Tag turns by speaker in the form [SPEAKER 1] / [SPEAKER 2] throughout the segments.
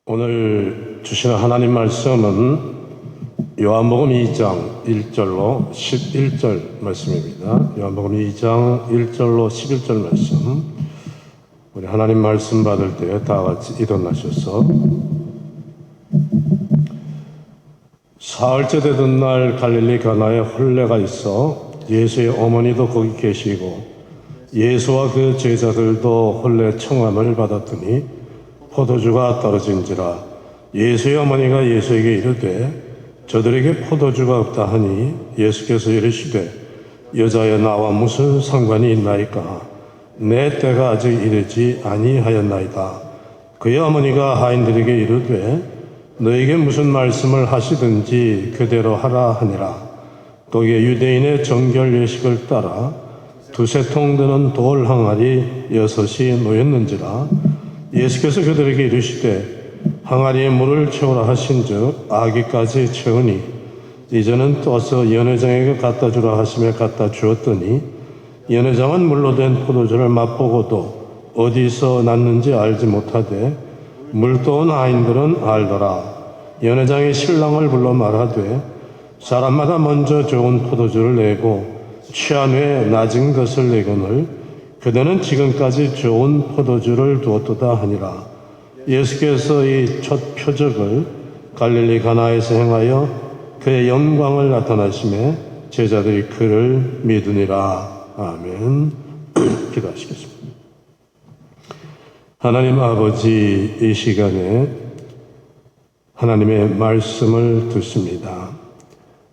[SPEAKER 1] 오늘 주시는 하나님 말씀은 요한복음 2장 1절로 11절 말씀입니다. 요한복음 2장 1절로 11절 말씀. 우리 하나님 말씀 받을 때 다 같이 일어나셔서 사흘째 되던 날 갈릴리 가나에 혼례가 있어 예수의 어머니도 거기 계시고 예수와 그 제자들도 혼례 청함을 받았더니 포도주가 떨어진지라. 예수의 어머니가 예수에게 이르되 저들에게 포도주가 없다 하니 예수께서 이르시되 여자여 나와 무슨 상관이 있나이까? 내 때가 아직 이르지 아니하였나이다. 그의 어머니가 하인들에게 이르되 너에게 무슨 말씀을 하시든지 그대로 하라 하니라. 또 이게 유대인의 정결 예식을 따라 두세 통 드는 돌 항아리 6이 놓였는지라. 예수께서 그들에게 이르시되 항아리에 물을 채우라 하신즉 아기까지 채우니 이제는 떠서 연회장에게 갖다 주라 하시며 갖다 주었더니 연회장은 물로 된 포도주를 맛보고도 어디서 났는지 알지 못하되 물 떠온 하인들은 알더라. 연회장이 신랑을 불러 말하되 사람마다 먼저 좋은 포도주를 내고 취한 후에 낮은 것을 내거늘 그대는 지금까지 좋은 포도주를 두었도다 하니라. 예수께서 이 첫 표적을 갈릴리 가나에서 행하여 그의 영광을 나타나심에 제자들이 그를 믿으니라. 아멘. 기도하시겠습니다. 하나님 아버지, 이 시간에 하나님의 말씀을 듣습니다.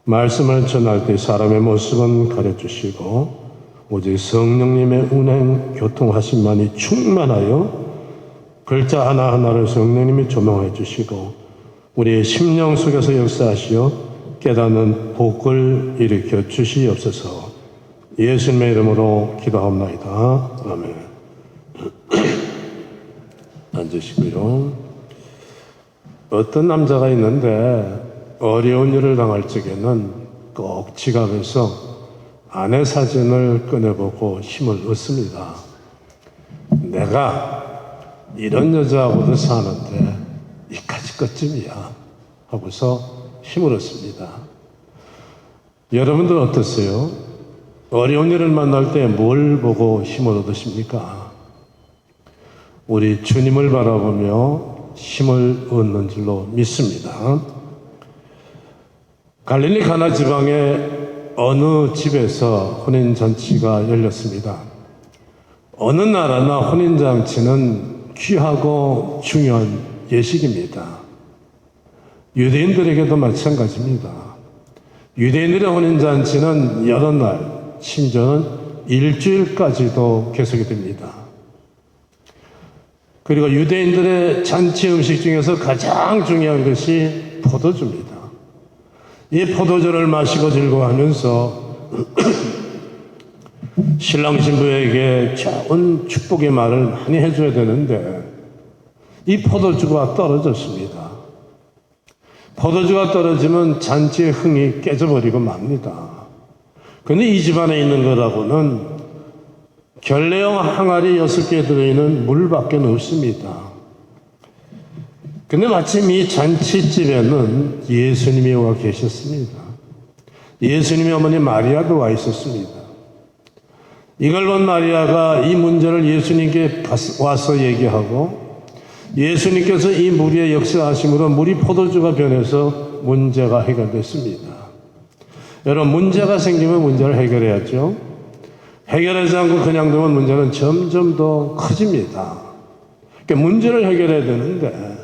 [SPEAKER 1] 말씀을 전할 때 사람의 모습은 가려주시고 오직 성령님의 운행, 교통하심만이 충만하여 글자 하나하나를 성령님이 조명해 주시고 우리의 심령 속에서 역사하시어 깨닫는 복을 일으켜 주시옵소서. 예수님의 이름으로 기도합나이다. 아멘. 앉으시고요. 어떤 남자가 있는데 어려운 일을 당할 적에는 꼭 지갑에서 아내 사진을 꺼내보고 힘을 얻습니다. 내가 이런 여자하고도 사는데 이까지 것쯤이야 하고서 힘을 얻습니다. 여러분들 어떠세요? 어려운 일을 만날 때 뭘 보고 힘을 얻으십니까? 우리 주님을 바라보며 힘을 얻는 줄로 믿습니다. 갈릴리 가나 지방에 어느 집에서 혼인잔치가 열렸습니다. 어느 나라나 혼인잔치는 귀하고 중요한 예식입니다. 유대인들에게도 마찬가지입니다. 유대인들의 혼인잔치는 여러 날, 심지어는 일주일까지도 계속이 됩니다. 그리고 유대인들의 잔치 음식 중에서 가장 중요한 것이 포도주입니다. 이 포도주를 마시고 즐거워하면서 신랑 신부에게 좋은 축복의 말을 많이 해줘야 되는데 이 포도주가 떨어졌습니다. 포도주가 떨어지면 잔치의 흥이 깨져버리고 맙니다. 그런데 이 집안에 있는 거라고는 결례형 항아리 6개 들어있는 물밖에 없습니다. 근데 마침 이 잔치집에는 예수님이 와 계셨습니다. 예수님의 어머니 마리아도 와 있었습니다. 이걸 본 마리아가 이 문제를 예수님께 와서 얘기하고 예수님께서 이 무리의 역사하심으로 물이 포도주가 변해서 문제가 해결됐습니다. 여러분, 문제가 생기면 문제를 해결해야죠. 해결하지 않고 그냥 두면 문제는 점점 더 커집니다. 그러니까 문제를 해결해야 되는데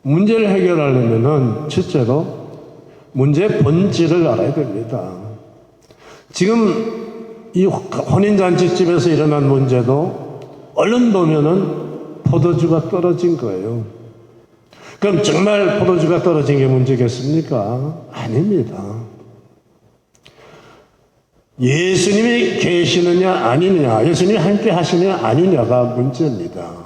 [SPEAKER 1] 문제를 해결하려면 첫째로 문제의 본질을 알아야 됩니다. 지금 이 혼인잔치집에서 일어난 문제도 얼른 보면은 포도주가 떨어진 거예요. 그럼 정말 포도주가 떨어진 게 문제겠습니까? 아닙니다. 예수님이 계시느냐 아니느냐, 예수님이 함께 하시느냐 아니냐가 문제입니다.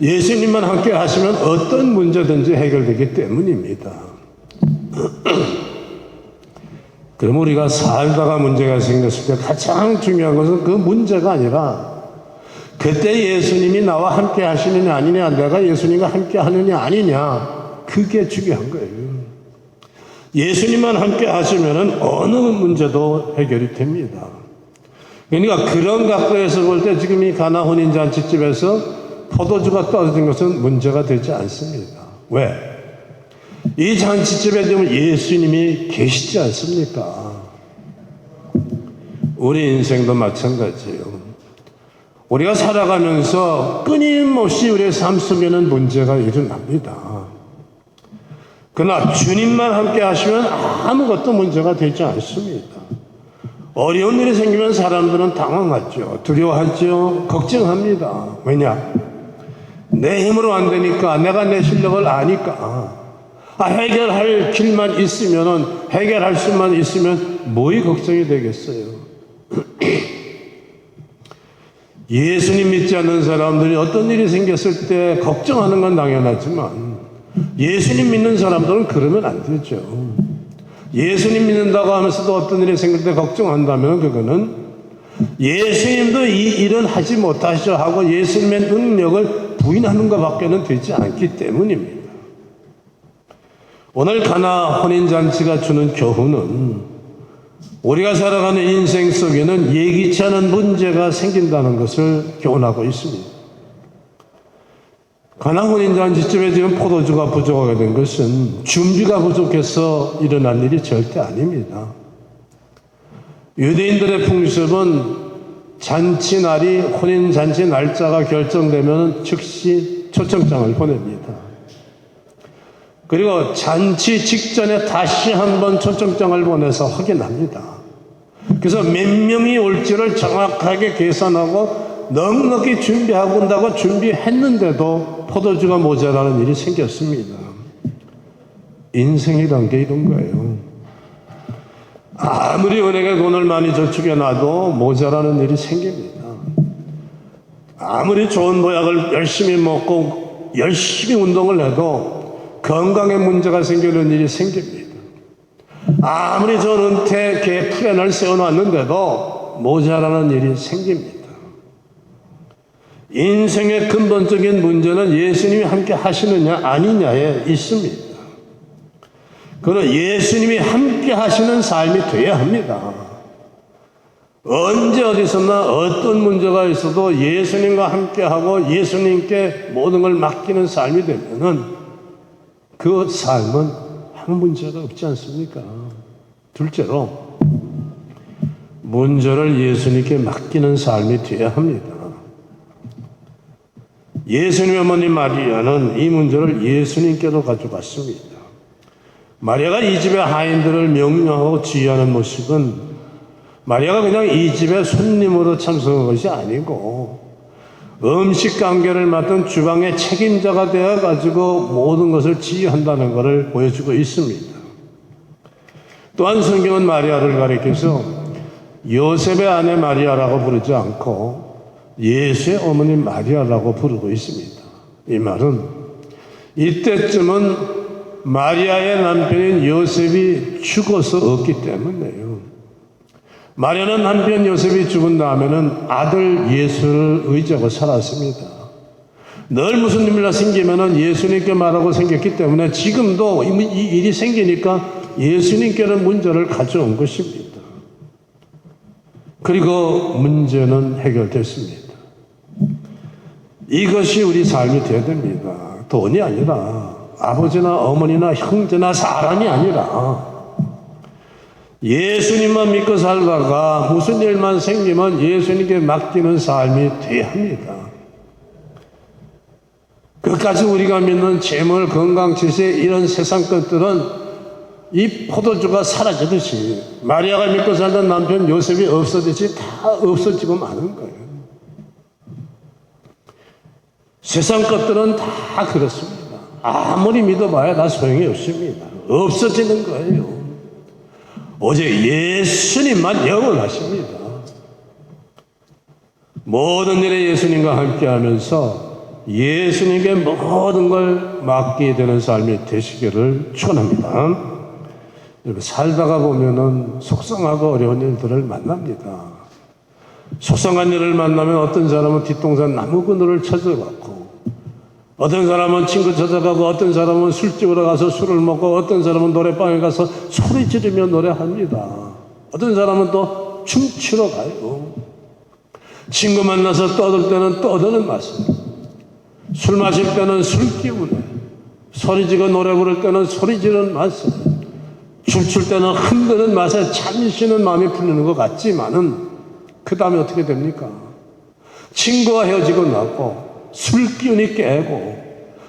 [SPEAKER 1] 예수님만 함께 하시면 어떤 문제든지 해결되기 때문입니다. 그럼 우리가 살다가 문제가 생겼을 때 가장 중요한 것은 그 문제가 아니라 그때 예수님이 나와 함께 하시느냐 아니냐, 내가 예수님과 함께 하느냐 아니냐, 그게 중요한 거예요. 예수님만 함께 하시면 어느 문제도 해결이 됩니다. 그러니까 그런 각도에서 볼 때 지금 이 가나 혼인잔치집에서 포도주가 떨어진 것은 문제가 되지 않습니다. 왜? 이 잔치집에 지금 예수님이 계시지 않습니까? 우리 인생도 마찬가지예요. 우리가 살아가면서 끊임없이 우리의 삶 속에는 문제가 일어납니다. 그러나 주님만 함께 하시면 아무것도 문제가 되지 않습니다. 어려운 일이 생기면 사람들은 당황하죠. 두려워하죠. 걱정합니다. 왜냐? 내 힘으로 안 되니까, 내가 내 실력을 아니까. 해결할 길만 있으면, 해결할 수만 있으면 뭐이 걱정이 되겠어요? 예수님 믿지 않는 사람들이 어떤 일이 생겼을 때 걱정하는 건 당연하지만 예수님 믿는 사람들은 그러면 안 되죠. 예수님 믿는다고 하면서도 어떤 일이 생길 때 걱정한다면 그거는 예수님도 이 일은 하지 못하시오 하고 예수님의 능력을 부인하는 것밖에는 되지 않기 때문입니다. 오늘 가나 혼인잔치가 주는 교훈은 우리가 살아가는 인생 속에는 예기치 않은 문제가 생긴다는 것을 교훈하고 있습니다. 가나 혼인잔치집에 지금 포도주가 부족하게 된 것은 준비가 부족해서 일어난 일이 절대 아닙니다. 유대인들의 풍습은 잔치날이, 혼인잔치 날짜가 결정되면 즉시 초청장을 보냅니다. 그리고 잔치 직전에 다시 한번 초청장을 보내서 확인합니다. 그래서 몇 명이 올지를 정확하게 계산하고 넉넉히 준비하고 온다고 준비했는데도 포도주가 모자라는 일이 생겼습니다. 인생이란 게 이런 거예요. 아무리 은행에 돈을 많이 저축해놔도 모자라는 일이 생깁니다. 아무리 좋은 보약을 열심히 먹고 열심히 운동을 해도 건강에 문제가 생기는 일이 생깁니다. 아무리 좋은 은퇴 플랜을 세워놨는데도 모자라는 일이 생깁니다. 인생의 근본적인 문제는 예수님이 함께 하시느냐 아니냐에 있습니다. 그는 예수님이 함께 하시는 삶이 되어야 합니다. 언제 어디서나 어떤 문제가 있어도 예수님과 함께하고 예수님께 모든 걸 맡기는 삶이 되면은 그 삶은 아무 문제가 없지 않습니까? 둘째로 문제를 예수님께 맡기는 삶이 되어야 합니다. 예수님의 어머니 마리아는 이 문제를 예수님께로 가져갔습니다. 마리아가 이 집의 하인들을 명령하고 지휘하는 모습은 마리아가 그냥 이 집의 손님으로 참석한 것이 아니고 음식 관계를 맡은 주방의 책임자가 되어가지고 모든 것을 지휘한다는 것을 보여주고 있습니다. 또한 성경은 마리아를 가리켜서 요셉의 아내 마리아라고 부르지 않고 예수의 어머니 마리아라고 부르고 있습니다. 이 말은 이때쯤은 마리아의 남편인 요셉이 죽어서 없기 때문이에요. 마리아는 남편 요셉이 죽은 다음에는 아들 예수를 의지하고 살았습니다. 늘 무슨 일이나 생기면 예수님께 말하고 생겼기 때문에 지금도 이 일이 생기니까 예수님께는 문제를 가져온 것입니다. 그리고 문제는 해결됐습니다. 이것이 우리 삶이 되어야 됩니다. 돈이 아니라 아버지나 어머니나 형제나 사람이 아니라 예수님만 믿고 살다가 무슨 일만 생기면 예수님께 맡기는 삶이 되어야 합니다. 끝까지 우리가 믿는 재물, 건강, 지세 이런 세상 것들은 이 포도주가 사라지듯이 마리아가 믿고 살던 남편 요셉이 없어지듯이 다 없어지고 마는 거예요. 세상 것들은 다 그렇습니다. 아무리 믿어봐야 다 소용이 없습니다. 없어지는 거예요. 오직 예수님만 영원하십니다. 모든 일에 예수님과 함께하면서 예수님께 모든 걸 맡기게 되는 삶이 되시기를 축원합니다. 살다가 보면은 속상하고 어려운 일들을 만납니다. 속상한 일을 만나면 어떤 사람은 뒷동산 나무 그늘을 찾아갔고, 어떤 사람은 친구 찾아가고, 어떤 사람은 술집으로 가서 술을 먹고, 어떤 사람은 노래방에 가서 소리 지르며 노래합니다. 어떤 사람은 또 춤추러 가요. 친구 만나서 떠들 때는 떠드는 맛을, 술 마실 때는 술 기운에, 소리 지르고 노래 부를 때는 소리 지르는 맛을, 춤출 때는 흔드는 맛에 잠시는 마음이 풀리는 것 같지만은 그 다음에 어떻게 됩니까? 친구와 헤어지고 나고, 술 기운이 깨고,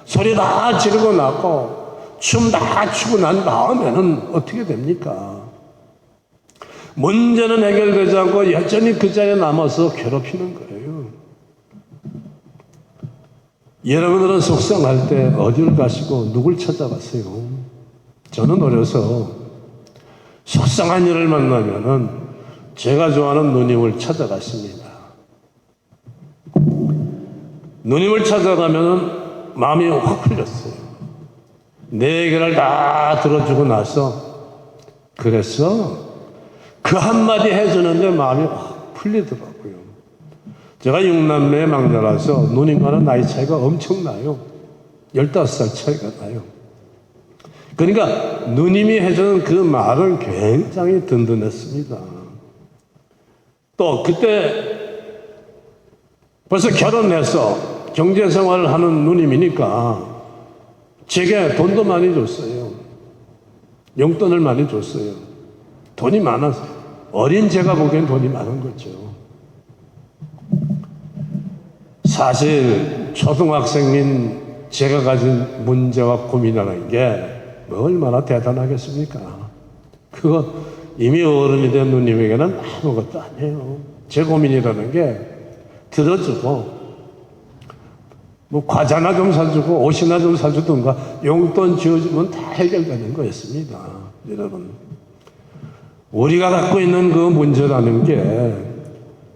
[SPEAKER 1] 소리 다 지르고 나고, 춤 다 추고 난 다음에는 어떻게 됩니까? 문제는 해결되지 않고 여전히 그 자리에 남아서 괴롭히는 거예요. 여러분들은 속상할 때 어디를 가시고 누굴 찾아가세요? 저는 어려서 속상한 일을 만나면은 제가 좋아하는 누님을 찾아갔습니다. 누님을 찾아가면은 마음이 확 풀렸어요. 내 얘기를 다 들어주고 나서, 그래서 그 한마디 해주는데 마음이 확 풀리더라고요. 제가 6남매의 막내라서 누님과는 나이 차이가 엄청나요. 15살 차이가 나요. 그러니까 누님이 해주는 그 말은 굉장히 든든했습니다. 또 그때 벌써 결혼해서 경제생활을 하는 누님이니까 제게 돈도 많이 줬어요. 용돈을 많이 줬어요. 돈이 많아서 어린 제가 보기엔 돈이 많은 거죠. 사실 초등학생인 제가 가진 문제와 고민이라는 게 뭐 얼마나 대단하겠습니까? 그거 이미 어른이 된 누님에게는 아무것도 아니에요. 제 고민이라는 게 들어주고, 뭐 과자나 좀 사주고 옷이나 좀 사주든가 용돈 지어주면 다 해결되는 거였습니다. 여러분, 우리가 갖고 있는 그 문제라는 게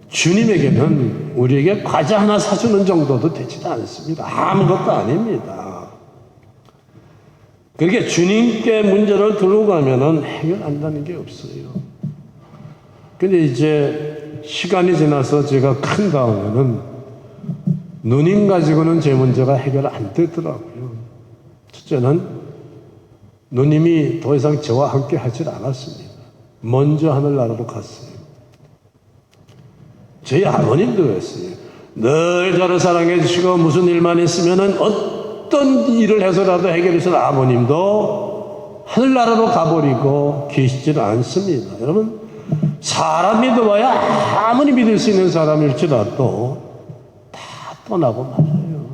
[SPEAKER 1] 주님에게는 우리에게 과자 하나 사주는 정도도 되지도 않습니다. 아무것도 아닙니다. 그렇게 주님께 문제를 들고 가면은 해결한다는 게 없어요. 근데 이제 시간이 지나서 제가 큰 다음에는 누님 가지고는 제 문제가 해결 안 되더라고요. 첫째는 누님이 더 이상 저와 함께 하질 않았습니다. 먼저 하늘나라로 갔어요. 저희 아버님도 그랬어요. 늘 저를 사랑해 주시고 무슨 일만 있으면은 어떤 일을 해서라도 해결해서 아버님도 하늘나라로 가버리고 계시질 않습니다. 여러분, 사람 믿어봐야 아무리 믿을 수 있는 사람일지라도 다 떠나고 말아요.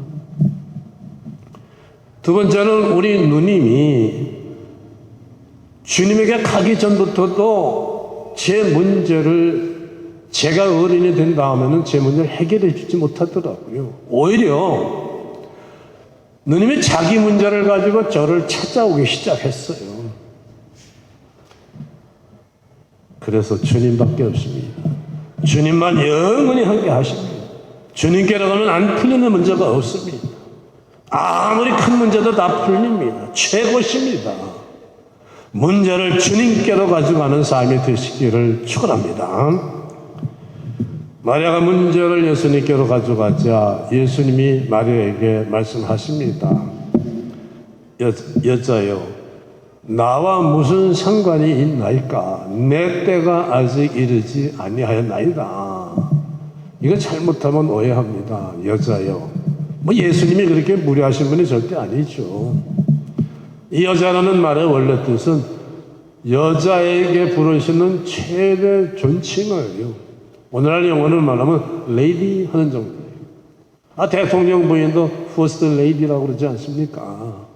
[SPEAKER 1] 두 번째는 우리 누님이 주님에게 가기 전부터도 제 문제를, 제가 어른이 된 다음에는 제 문제를 해결해 주지 못하더라고요. 오히려 누님이 자기 문제를 가지고 저를 찾아오기 시작했어요. 그래서 주님밖에 없습니다. 주님만 영원히 함께 하십니다. 주님께로 가면 안 풀리는 문제가 없습니다. 아무리 큰 문제도 다 풀립니다. 최고십니다. 문제를 주님께로 가져가는 삶이 되시기를 축원합니다. 마리아가 문제를 예수님께로 가져가자 예수님이 마리아에게 말씀하십니다. 여자여, 나와 무슨 상관이 있나이까? 내 때가 아직 이르지 아니하였나이다. 이거 잘못하면 오해합니다. 여자여, 뭐 예수님이 그렇게 무례하신 분이 절대 아니죠. 이 여자라는 말의 원래 뜻은 여자에게 부르시는 최대 존칭어예요. 오늘날 영어를 말하면 레이디 하는 정도예요. 대통령 부인도 퍼스트 레이디라고 그러지 않습니까?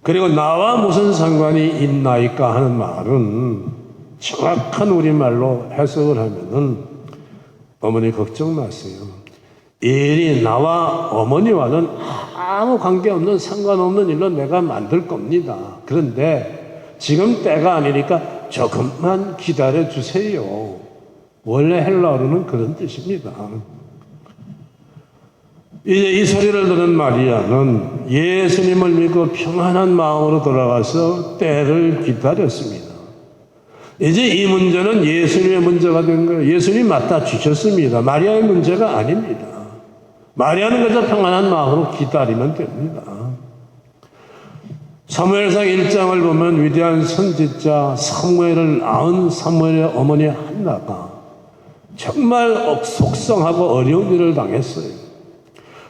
[SPEAKER 1] 그리고 나와 무슨 상관이 있나이까 하는 말은 정확한 우리말로 해석을 하면은, 어머니 걱정 마세요. 일이 나와 어머니와는 아무 관계없는, 상관없는 일로 내가 만들 겁니다. 그런데 지금 때가 아니니까 조금만 기다려 주세요. 원래 헬라어로는 그런 뜻입니다. 이제 이 소리를 들은 마리아는 예수님을 믿고 평안한 마음으로 돌아가서 때를 기다렸습니다. 이제 이 문제는 예수님의 문제가 된 거예요. 예수님이 맡아 주셨습니다. 마리아의 문제가 아닙니다. 마리아는 그저 평안한 마음으로 기다리면 됩니다. 사무엘상 1장을 보면 위대한 선지자 사무엘을 낳은 사무엘의 어머니 한나가 정말 속상하고 어려운 일을 당했어요.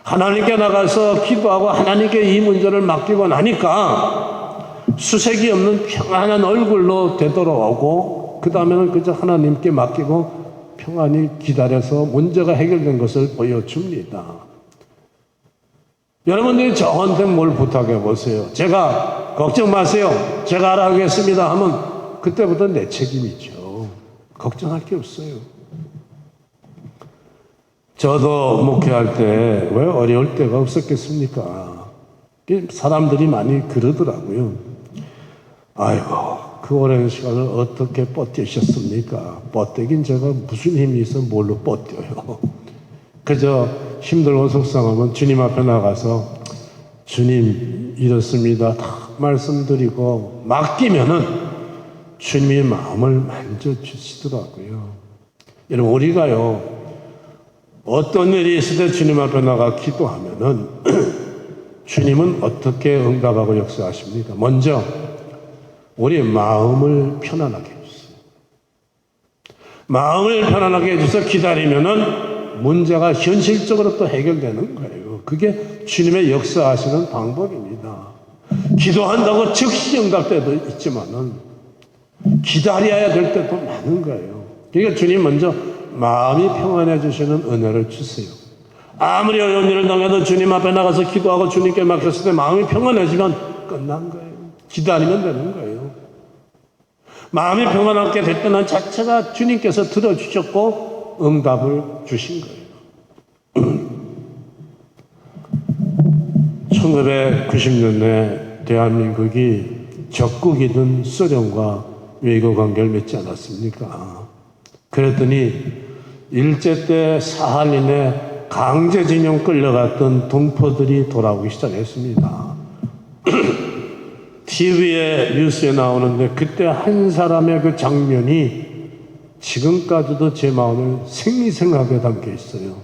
[SPEAKER 1] 하나님께 나가서 기도하고 하나님께 이 문제를 맡기고 나니까 수색이 없는 평안한 얼굴로 되돌아오고 그 다음에는 그저 하나님께 맡기고 평안히 기다려서 문제가 해결된 것을 보여줍니다. 여러분들이 저한테 뭘 부탁해 보세요. 제가 걱정 마세요. 제가 알아가겠습니다 하면 그때부터 내 책임이죠. 걱정할 게 없어요. 저도 목회할 때 왜 어려울 때가 없었겠습니까? 사람들이 많이 그러더라고요. 아이고, 그 오랜 시간을 어떻게 버티셨습니까? 버티긴 제가 무슨 힘이 있어 뭘로 버텨요. 그저 힘들고 속상하면 주님 앞에 나가서 주님 이렇습니다 다 말씀드리고 맡기면은 주님이 마음을 만져주시더라고요. 여러분, 우리가요 어떤 일이 있을 때 주님 앞에 나가 기도하면은 주님은 어떻게 응답하고 역사하십니까? 먼저 우리 마음을 편안하게 해주세요. 마음을 편안하게 해줘서 기다리면은 문제가 현실적으로 또 해결되는 거예요. 그게 주님의 역사하시는 방법입니다. 기도한다고 즉시 응답때도 있지만은 기다려야 될 때도 많은 거예요. 그러니까 주님 먼저 마음이 평안해 주시는 은혜를 주세요. 아무리 어려운 일을 당해도 주님 앞에 나가서 기도하고 주님께 맡겼을 때 마음이 평안해지면 끝난 거예요. 기다리면 되는 거예요. 마음이 평안하게 될 때는 자체가 주님께서 들어주셨고 응답을 주신 거예요. 1990년에 대한민국이 적국이던 소련과 외교 관계를 맺지 않았습니까? 그랬더니 일제 때 사할린에 강제징용 끌려갔던 동포들이 돌아오기 시작했습니다. TV에 뉴스에 나오는데 그때 한 사람의 그 장면이 지금까지도 제 마음을 생생하게 담겨 있어요.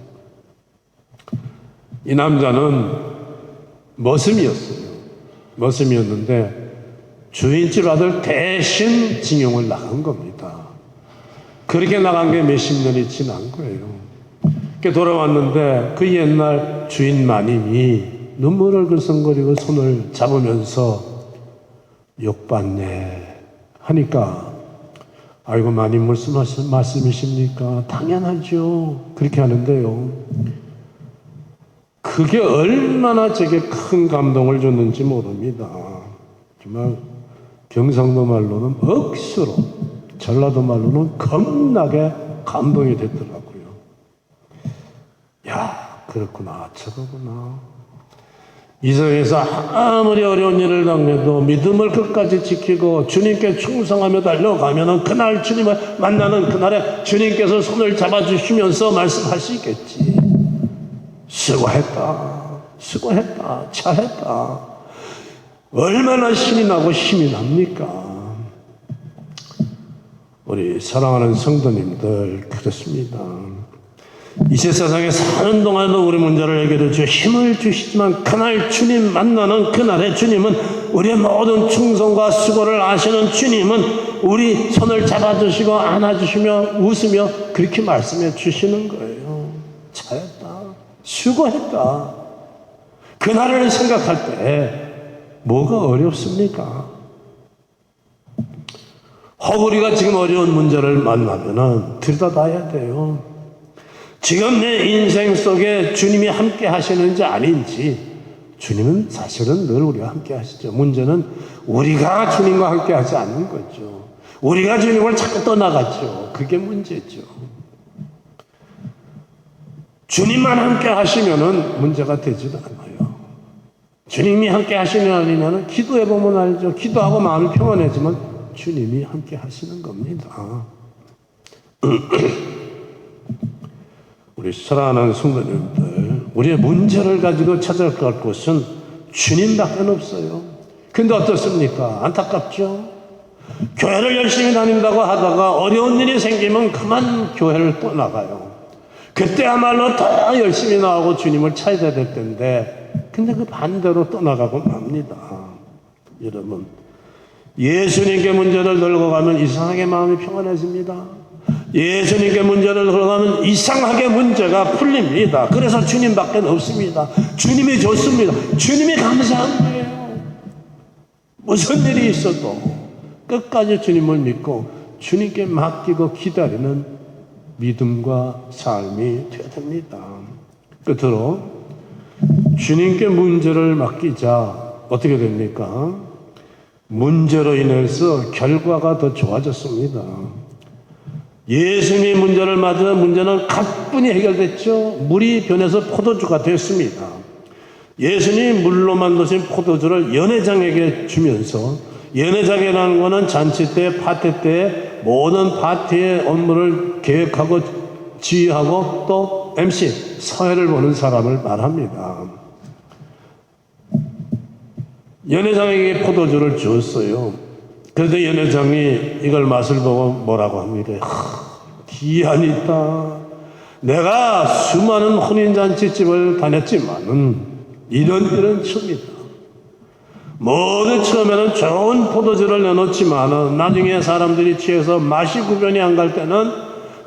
[SPEAKER 1] 이 남자는 머슴이었어요. 머슴이었는데 주인집 아들 대신 징용을 나간 겁니다. 그렇게 나간 게 몇십 년이 지난 거예요. 돌아왔는데 그 옛날 주인 마님이 눈물을 글썽거리고 손을 잡으면서 욕받네 하니까 아이고 마님 무슨 말씀이십니까? 당연하죠. 그렇게 하는데요. 그게 얼마나 제게 큰 감동을 줬는지 모릅니다. 정말 경상도 말로는 억수로, 전라도 말로는 겁나게 감동이 됐더라고요. 야, 그렇구나, 저거구나. 이 세상에서 아무리 어려운 일을 당해도 믿음을 끝까지 지키고 주님께 충성하며 달려가면은 그날 주님을 만나는 그날에 주님께서 손을 잡아주시면서 말씀하시겠지. 수고했다, 수고했다, 잘했다. 얼마나 신이 나고 힘이 납니까? 우리 사랑하는 성도님들, 그렇습니다. 이 세상에 사는 동안도 우리 문제를 해결해 주시고 힘을 주시지만 그날 주님 만나는 그날에 주님은 우리의 모든 충성과 수고를 아시는 주님은 우리 손을 잡아주시고 안아주시며 웃으며 그렇게 말씀해 주시는 거예요. 잘했다, 수고했다. 그날을 생각할 때 뭐가 어렵습니까? 혹 우리가 지금 어려운 문제를 만나면은 들여다봐야 돼요. 지금 내 인생 속에 주님이 함께 하시는지 아닌지. 주님은 사실은 늘 우리와 함께 하시죠. 문제는 우리가 주님과 함께 하지 않는 거죠. 우리가 주님을 자꾸 떠나가죠. 그게 문제죠. 주님만 함께 하시면은 문제가 되지도 않아요. 주님이 함께 하시냐 아니냐는 기도해보면 알죠. 기도하고 마음이 평안해지면 주님이 함께 하시는 겁니다. 우리 사랑하는 성도님들, 우리의 문제를 가지고 찾아갈 곳은 주님밖에 없어요. 근데 어떻습니까? 안타깝죠? 교회를 열심히 다닌다고 하다가 어려운 일이 생기면 그만 교회를 떠나가요. 그때야말로 더 열심히 나가고 주님을 찾아야 될 텐데 근데 그 반대로 떠나가고 맙니다. 여러분, 예수님께 문제를 들고 가면 이상하게 마음이 평안해집니다. 예수님께 문제를 들고 가면 이상하게 문제가 풀립니다. 그래서 주님밖에 없습니다. 주님이 좋습니다. 주님이 감사한 거예요. 무슨 일이 있어도 끝까지 주님을 믿고 주님께 맡기고 기다리는 믿음과 삶이 되어야 됩니다. 끝으로 주님께 문제를 맡기자 어떻게 됩니까? 문제로 인해서 결과가 더 좋아졌습니다. 예수님이 문제를 맞으면 문제는 가뿐히 해결됐죠. 물이 변해서 포도주가 됐습니다. 예수님이 물로 만드신 포도주를 연회장에게 주면서, 연회장이라는 것은 잔치 때, 파티 때 모든 파티의 업무를 계획하고 지휘하고 또 MC, 사회를 보는 사람을 말합니다. 연회장에게 포도주를 주었어요. 그런데 연회장이 이걸 맛을 보고 뭐라고 합니다. 기한이 있다. 내가 수많은 혼인잔치집을 다녔지만은 이런 처음이다. 모두 처음에는 좋은 포도주를 내놓지만은 나중에 사람들이 취해서 맛이 구별이 안 갈 때는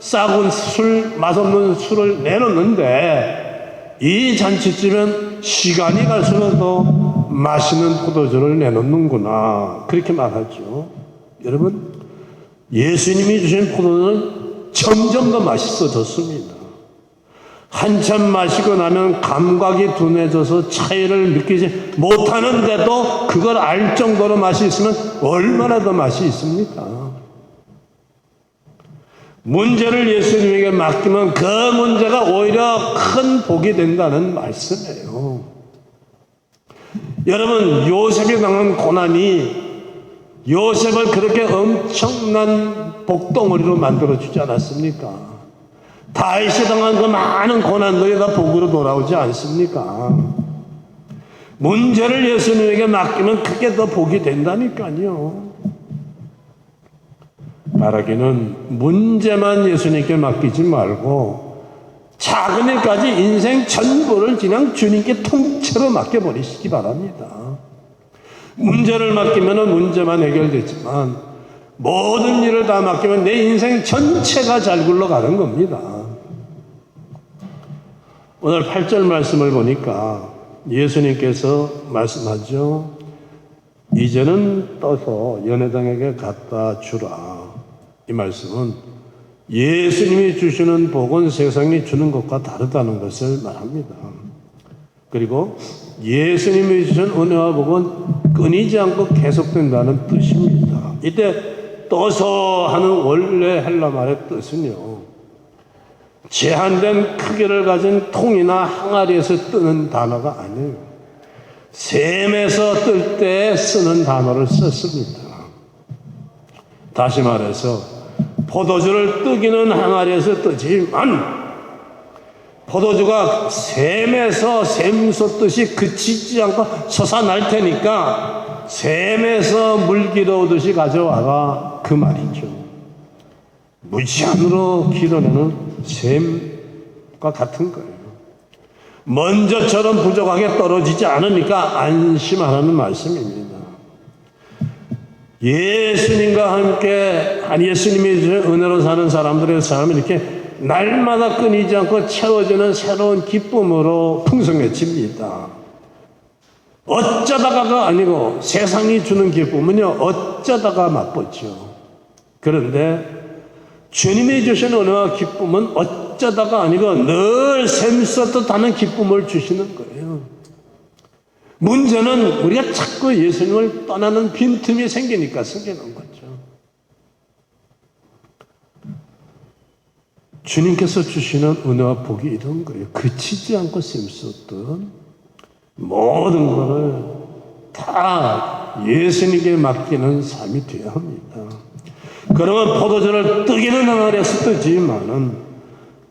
[SPEAKER 1] 썩은 술, 맛없는 술을 내놓는데 이 잔치집은 시간이 갈수록 더 맛있는 포도주를 내놓는구나. 그렇게 말하죠. 여러분, 예수님이 주신 포도주는 점점 더 맛있어졌습니다. 한참 마시고 나면 감각이 둔해져서 차이를 느끼지 못하는데도 그걸 알 정도로 맛이 있으면 얼마나 더 맛이 있습니까? 문제를 예수님에게 맡기면 그 문제가 오히려 큰 복이 된다는 말씀이에요. 여러분, 요셉이 당한 고난이 요셉을 그렇게 엄청난 복덩어리로 만들어주지 않았습니까? 다윗이 당한 그 많은 고난들이 다 복으로 돌아오지 않습니까? 문제를 예수님에게 맡기면 그게 더 복이 된다니까요. 바라기는 문제만 예수님께 맡기지 말고 작은 일까지 인생 전부를 그냥 주님께 통째로 맡겨버리시기 바랍니다. 문제를 맡기면 문제만 해결되지만 모든 일을 다 맡기면 내 인생 전체가 잘 굴러가는 겁니다. 오늘 8절 말씀을 보니까 예수님께서 말씀하죠. 이제는 떠서 연회장에게 갖다 주라. 이 말씀은 예수님이 주시는 복은 세상이 주는 것과 다르다는 것을 말합니다. 그리고 예수님이 주신 은혜와 복은 끊이지 않고 계속된다는 뜻입니다. 이때 떠서 하는 원래 헬라 말의 뜻은요, 제한된 크기를 가진 통이나 항아리에서 뜨는 단어가 아니에요. 샘에서 뜰 때 쓰는 단어를 썼습니다. 다시 말해서 포도주를 뜨기는 항아리에서 뜨지만 포도주가 샘에서 샘 솟듯이 그치지 않고 솟아날 테니까 샘에서 물 길어오듯이 가져와라, 그 말이죠. 무제한으로 길어내는 샘과 같은 거예요. 먼저처럼 부족하게 떨어지지 않으니까 안심하라는 말씀입니다. 예수님과 함께 예수님이 은혜로 사는 사람들의 삶은 이렇게 날마다 끊이지 않고 채워지는 새로운 기쁨으로 풍성해집니다. 어쩌다가가 아니고 세상이 주는 기쁨은요, 어쩌다가 맛보죠. 그런데 주님이 주신 은혜와 기쁨은 어쩌다가 아니고 늘 샘솟듯 하는 기쁨을 주시는 거예요. 문제는 우리가 자꾸 예수님을 떠나는 빈틈이 생기니까 생기는 거죠. 주님께서 주시는 은혜와 복이 이런 거예요. 그치지 않고 샘솟던 모든 것을 다 예수님께 맡기는 삶이 되어야 합니다. 그러면 포도주를 뜨기는 항아리에서 뜨지만은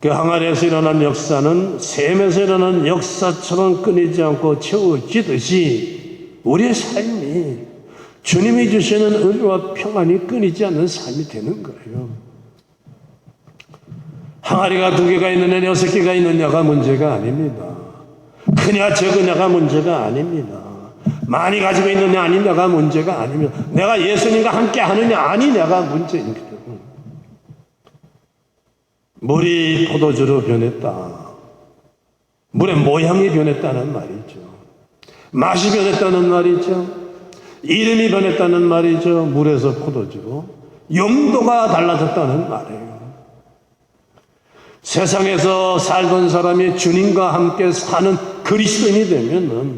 [SPEAKER 1] 그 항아리에서 일어난 역사는 샘에서 일어난 역사처럼 끊이지 않고 채워지듯이 우리의 삶이 주님이 주시는 은혜와 평안이 끊이지 않는 삶이 되는 거예요. 항아리가 2개가 있느냐 6개가 있느냐가 문제가 아닙니다. 크냐 적으냐가 문제가 아닙니다. 많이 가지고 있느냐 아니냐가 문제가 아닙니다. 내가 예수님과 함께 하느냐 아니냐가 문제입니다. 물이 포도주로 변했다. 물의 모양이 변했다는 말이죠. 맛이 변했다는 말이죠. 이름이 변했다는 말이죠. 물에서 포도주로 용도가 달라졌다는 말이에요. 세상에서 살던 사람이 주님과 함께 사는 그리스도인이 되면은,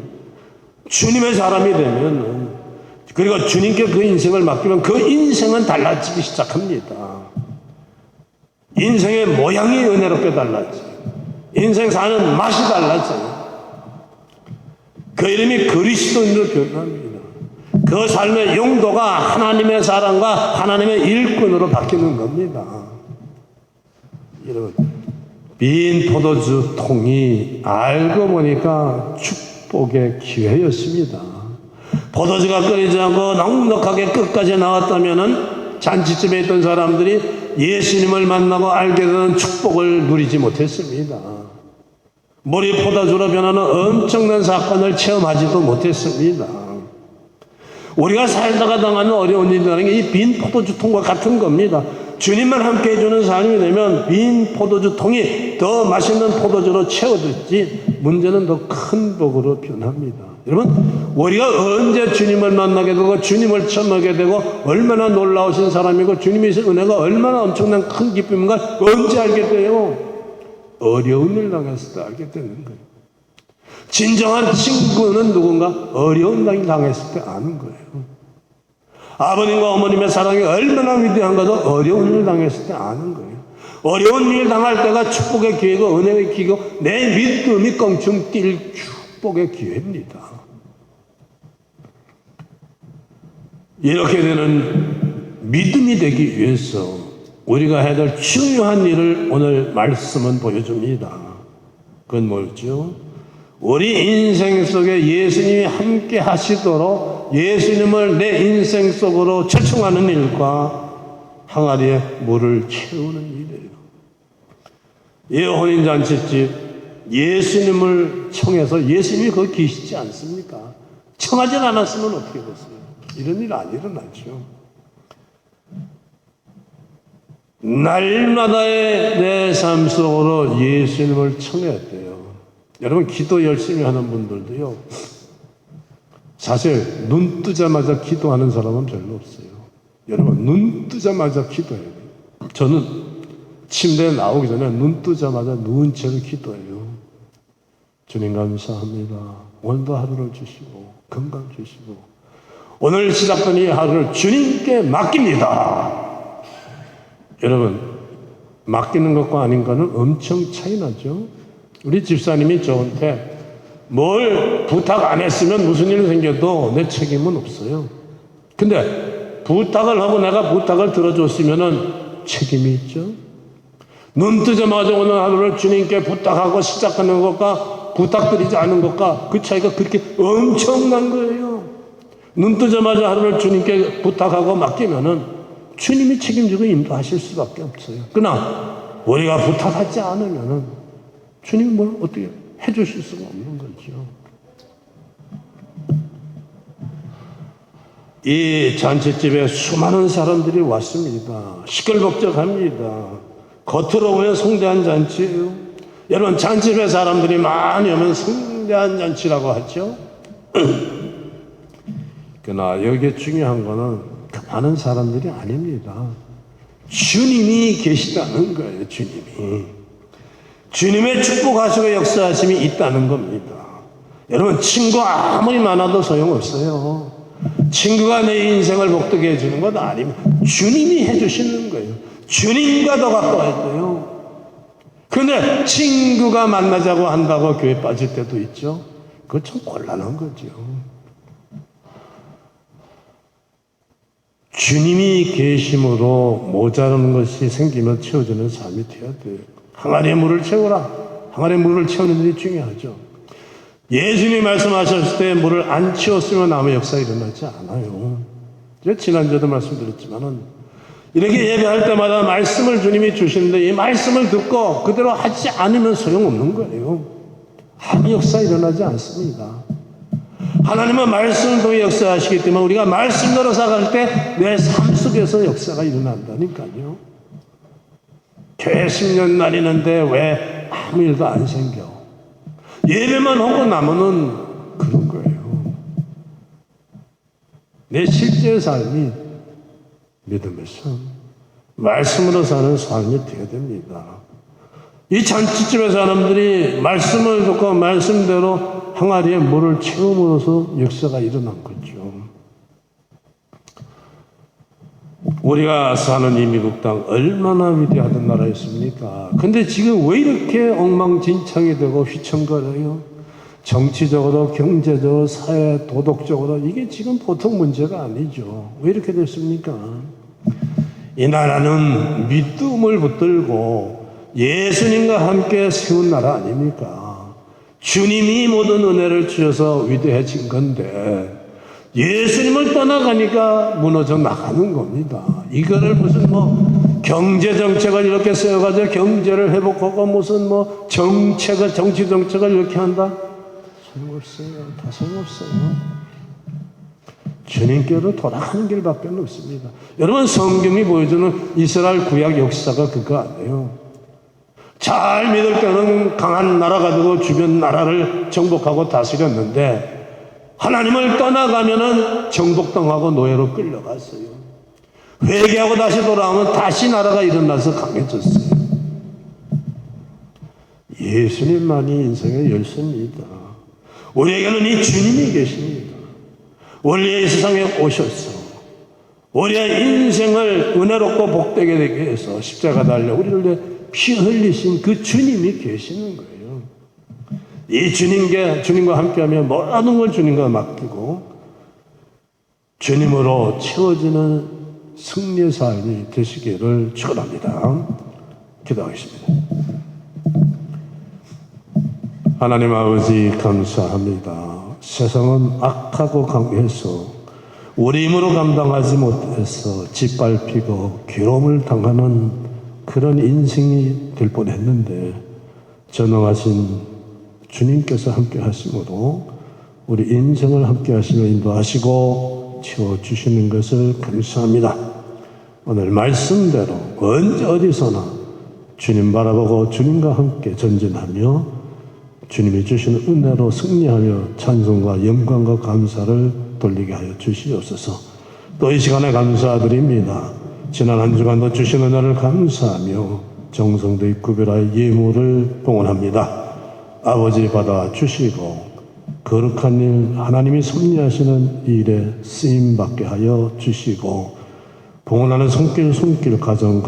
[SPEAKER 1] 주님의 사람이 되면은, 그리고 주님께 그 인생을 맡기면 그 인생은 달라지기 시작합니다. 인생의 모양이 은혜롭게 달라져요. 인생 사는 맛이 달라져요. 그 이름이 그리스도인으로 변합니다. 그 삶의 용도가 하나님의 사랑과 하나님의 일꾼으로 바뀌는 겁니다. 여러분, 빈 포도주 통이 알고 보니까 축복의 기회였습니다. 포도주가 끊이지 않고 넉넉하게 끝까지 나왔다면은 잔치집에 있던 사람들이 예수님을 만나고 알게 되는 축복을 누리지 못했습니다. 물이 포도주로 변하는 엄청난 사건을 체험하지도 못했습니다. 우리가 살다가 당하는 어려운 일이라는 게 이 빈 포도주통과 같은 겁니다. 주님만 함께 해주는 삶이 되면 빈 포도주통이 더 맛있는 포도주로 채워졌지, 문제는 더 큰 복으로 변합니다. 여러분, 우리가 언제 주님을 만나게 되고 주님을 처음하게 되고 얼마나 놀라우신 사람이고 주님의 은혜가 얼마나 엄청난 큰 기쁨인가 언제 알게 돼요? 어려운 일 당했을 때 알게 되는 거예요. 진정한 친구는 누군가? 어려운 일 당했을 때 아는 거예요. 아버님과 어머님의 사랑이 얼마나 위대한가도 어려운 일 당했을 때 아는 거예요. 어려운 일 당할 때가 축복의 기회고 은혜의 기회고 내 믿음이 껑충 뛸 축복의 기회입니다. 이렇게 되는 믿음이 되기 위해서 우리가 해야 될 중요한 일을 오늘 말씀은 보여줍니다. 그건 뭐죠? 우리 인생 속에 예수님이 함께 하시도록 예수님을 내 인생 속으로 초청하는 일과 항아리에 물을 채우는 일이에요. 이 혼인잔치집 예수님을 청해서 예수님이 거기 계시지 않습니까? 청하지 않았으면 어떻게 됐어요? 이런 일 안 일어나죠. 날마다의 내 삶 속으로 예수님을 청해야 돼요. 여러분, 기도 열심히 하는 분들도요, 사실 눈 뜨자마자 기도하는 사람은 별로 없어요. 여러분, 눈 뜨자마자 기도해요. 저는 침대에 나오기 전에 눈 뜨자마자 누운 채로 기도해요. 주님 감사합니다. 오늘도 하루를 주시고 건강 주시고 오늘 시작된 이 하루를 주님께 맡깁니다. 여러분, 맡기는 것과 아닌 것은 엄청 차이 나죠. 우리 집사님이 저한테 뭘 부탁 안 했으면 무슨 일 생겨도 내 책임은 없어요. 근데 부탁을 하고 내가 부탁을 들어줬으면 책임이 있죠. 눈 뜨자마자 오늘 하루를 주님께 부탁하고 시작하는 것과 부탁드리지 않은 것과 그 차이가 그렇게 엄청난 거예요. 눈 뜨자마자 하루를 주님께 부탁하고 맡기면은 주님이 책임지고 인도하실 수밖에 없어요. 그러나 우리가 부탁하지 않으면은 주님이 뭘 어떻게 해주실 수가 없는 거죠. 이 잔치집에 수많은 사람들이 왔습니다. 시끌벅적합니다. 겉으로 보면 성대한 잔치예요. 여러분, 잔치집에 사람들이 많이 오면 성대한 잔치라고 하죠. 그러나 여기에 중요한 거는 그 많은 사람들이 아닙니다. 주님이 계시다는 거예요. 주님의 축복하시고 역사하심이 있다는 겁니다. 여러분, 친구 아무리 많아도 소용없어요. 친구가 내 인생을 복되게 해주는 건 아닙니다. 주님이 해주시는 거예요. 주님과 더 가까워야 돼요. 그런데 친구가 만나자고 한다고 교회 빠질 때도 있죠. 그거 참 곤란한 거죠. 주님이 계심으로 모자라는 것이 생기면 채워주는 삶이 되어야 돼요. 항아리에 물을 채우라. 항아리에 물을 채우는 일이 중요하죠. 예수님이 말씀하셨을 때 물을 안 채웠으면 아무 역사가 일어나지 않아요. 제가 지난주에도 말씀드렸지만은 이렇게 예배할 때마다 말씀을 주님이 주시는데 이 말씀을 듣고 그대로 하지 않으면 소용없는 거예요. 아무 역사 일어나지 않습니다. 하나님은 말씀을 통해 역사하시기 때문에 우리가 말씀대로 살아갈 때 내 삶 속에서 역사가 일어난다니까요. 교회 10년 다니는데 왜 아무 일도 안 생겨? 예배만 하고 나면은 그런 거예요. 내 실제 삶이 믿음의 삶, 말씀으로 사는 삶이 되어야 됩니다. 이 잔치집의 사람들이 말씀을 듣고 말씀대로 항아리에 물을 채움으로써 역사가 일어난 거죠. 우리가 사는 이 미국 땅 얼마나 위대하던 나라였습니까? 근데 지금 왜 이렇게 엉망진창이 되고 휘청거려요? 정치적으로, 경제적으로, 사회, 도덕적으로 이게 지금 보통 문제가 아니죠. 왜 이렇게 됐습니까? 이 나라는 믿음을 붙들고 예수님과 함께 세운 나라 아닙니까? 주님이 모든 은혜를 주셔서 위대해진 건데 예수님을 떠나가니까 무너져 나가는 겁니다. 이거를 무슨 경제 정책을 이렇게 세워가지고 경제를 회복하고 무슨 정치 정책을 이렇게 한다? 소용없어요. 다 소용없어요. 주님께로 돌아가는 길밖에 없습니다. 여러분, 성경이 보여주는 이스라엘 구약 역사가 그거 아니에요. 잘 믿을 때는 강한 나라가 되고 주변 나라를 정복하고 다스렸는데 하나님을 떠나가면은 정복당하고 노예로 끌려갔어요. 회개하고 다시 돌아오면 다시 나라가 일어나서 강해졌어요. 예수님만이 인생의 열쇠입니다. 우리에게는 이 주님이 계십니다. 원래 이 세상에 오셔서 우리의 인생을 은혜롭고 복되게 되게 해서 십자가 달려 우리를 위해 피 흘리신 그 주님이 계시는 거예요. 이 주님과 함께하면 모든 걸 주님과 맡기고 주님으로 채워지는 승리의 삶이 되시기를 축원합니다. 기도하겠습니다. 하나님 아버지 감사합니다. 세상은 악하고 강해서 우리 힘으로 감당하지 못해서 짓밟히고 괴로움을 당하는 그런 인생이 될 뻔했는데 전능하신 주님께서 함께 하심으로 우리 인생을 함께 하시며 인도하시고 채워주시는 것을 감사합니다. 오늘 말씀대로 언제 어디서나 주님 바라보고 주님과 함께 전진하며 주님이 주시는 은혜로 승리하며 찬송과 영광과 감사를 돌리게 하여 주시옵소서. 또 이 시간에 감사드립니다. 지난 한 주간도 주신 은혜를 감사하며 정성들이 구별하여 예물을 봉헌합니다. 아버지 받아주시고 거룩한 일 하나님이 섭리하시는 일에 쓰임받게 하여 주시고 봉헌하는 손길 가정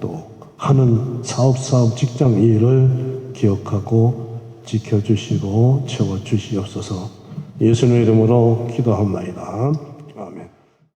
[SPEAKER 1] 또 하는 사업 직장 일을 기억하고 지켜주시고 채워주시옵소서. 예수님의 이름으로 기도합니다.